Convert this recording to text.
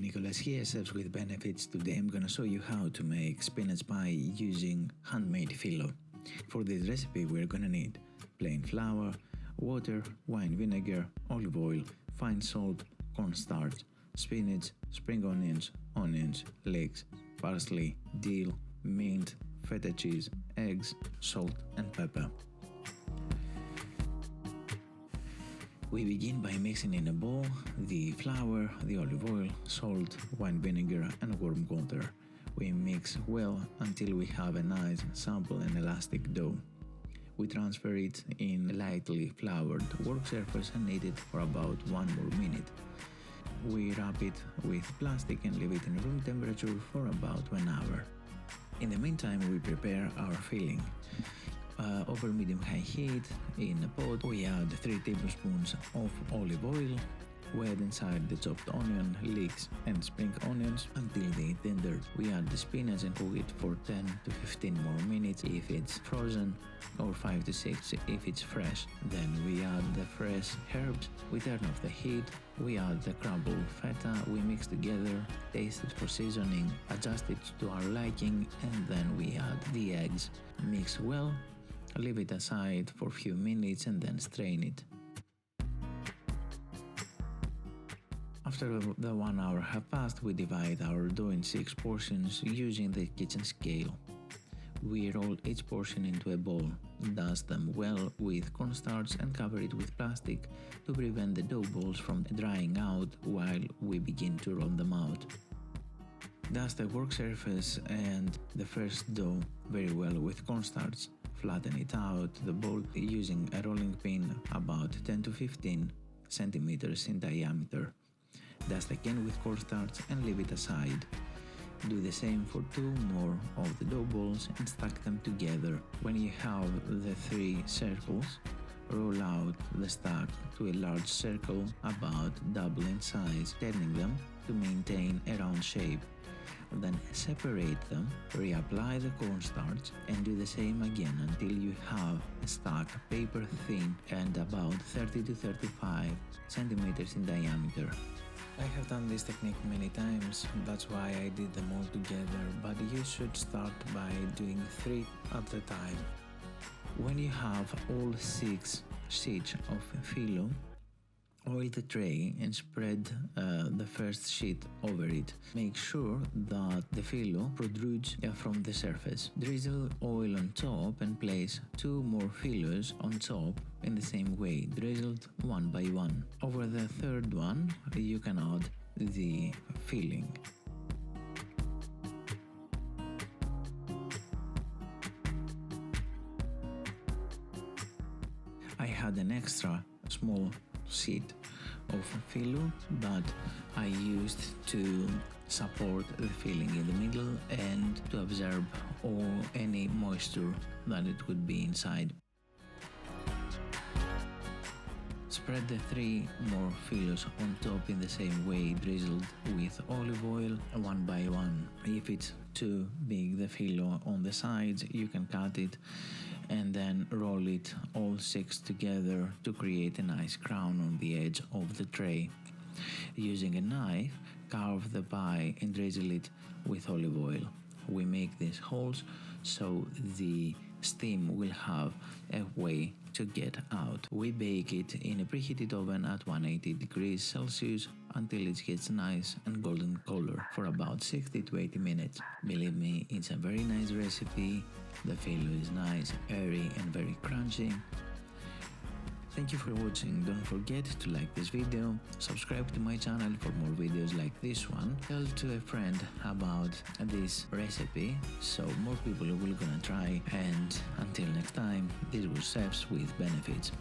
Nicholas here, Chefs with Benefits. Today I'm gonna show you how to make spinach pie using handmade phyllo. For this recipe we're gonna need plain flour, water, wine vinegar, olive oil, fine salt, cornstarch, spinach, spring onions, leeks, parsley, dill, mint, feta cheese, eggs, salt and pepper. We begin by mixing in a bowl the flour, the olive oil, salt, wine vinegar and warm water. We mix well until we have a nice supple and elastic dough. We transfer it in a lightly floured work surface and knead it for about 1 more minute. We wrap it with plastic and leave it in room temperature for about 1 hour. In the meantime, we prepare our filling. Over medium-high heat, in a pot, we add 3 tablespoons of olive oil, wet inside the chopped onion, leeks and spring onions until they tender. We add the spinach and cook it for 10 to 15 more minutes if it's frozen, or 5 to 6 if it's fresh. Then we add the fresh herbs, we turn off the heat, we add the crumbled feta, we mix together, taste it for seasoning, adjust it to our liking, and then we add the eggs. Mix well, leave it aside for a few minutes and then strain it. After the 1 hour have passed, we divide our dough in 6 portions using the kitchen scale. We roll each portion into a bowl, dust them well with cornstarch and cover it with plastic to prevent the dough balls from drying out while we begin to roll them out. Dust the work surface and the first dough very well with cornstarch. Flatten it out the bowl using a rolling pin about 10 to 15 centimeters in diameter. Dust again with cornstarch and leave it aside. Do the same for 2 more of the dough balls and stack them together. When you have the 3 circles, roll out the stack to a large circle about double in size, turning them to maintain a round shape. Then separate them, reapply the cornstarch and do the same again until you have a stack paper thin and about 30 to 35 centimeters in diameter. I have done this technique many times, that's why I did them all together, but you should start by doing 3 at a time. When you have all 6 sheets of phyllo, oil the tray and spread the first sheet over it. Make sure that the phyllo protrudes from the surface. Drizzle oil on top and place 2 more phyllos on top in the same way, drizzled one by one. Over the third one, you can add the filling. I had an extra small sheet of phyllo that I used to support the filling in the middle and to absorb any moisture that it would be inside. Spread the 3 more phyllos on top in the same way, drizzled with olive oil one by one. If it's too big, the phyllo on the sides, you can cut it and then roll it all 6 together to create a nice crown on the edge of the tray. Using a knife, carve the pie and drizzle it with olive oil. We make these holes so the steam will have a way to get out. We bake it in a preheated oven at 180 degrees Celsius until it gets nice and golden color for about 60 to 80 minutes. Believe me, it's a very nice recipe. The phyllo is nice, airy and very crunchy. Thank you for watching. Don't forget to like this video, subscribe to my channel for more videos like this one, tell to a friend about this recipe so more people will gonna try, and until next time, this was Chefs with Benefits.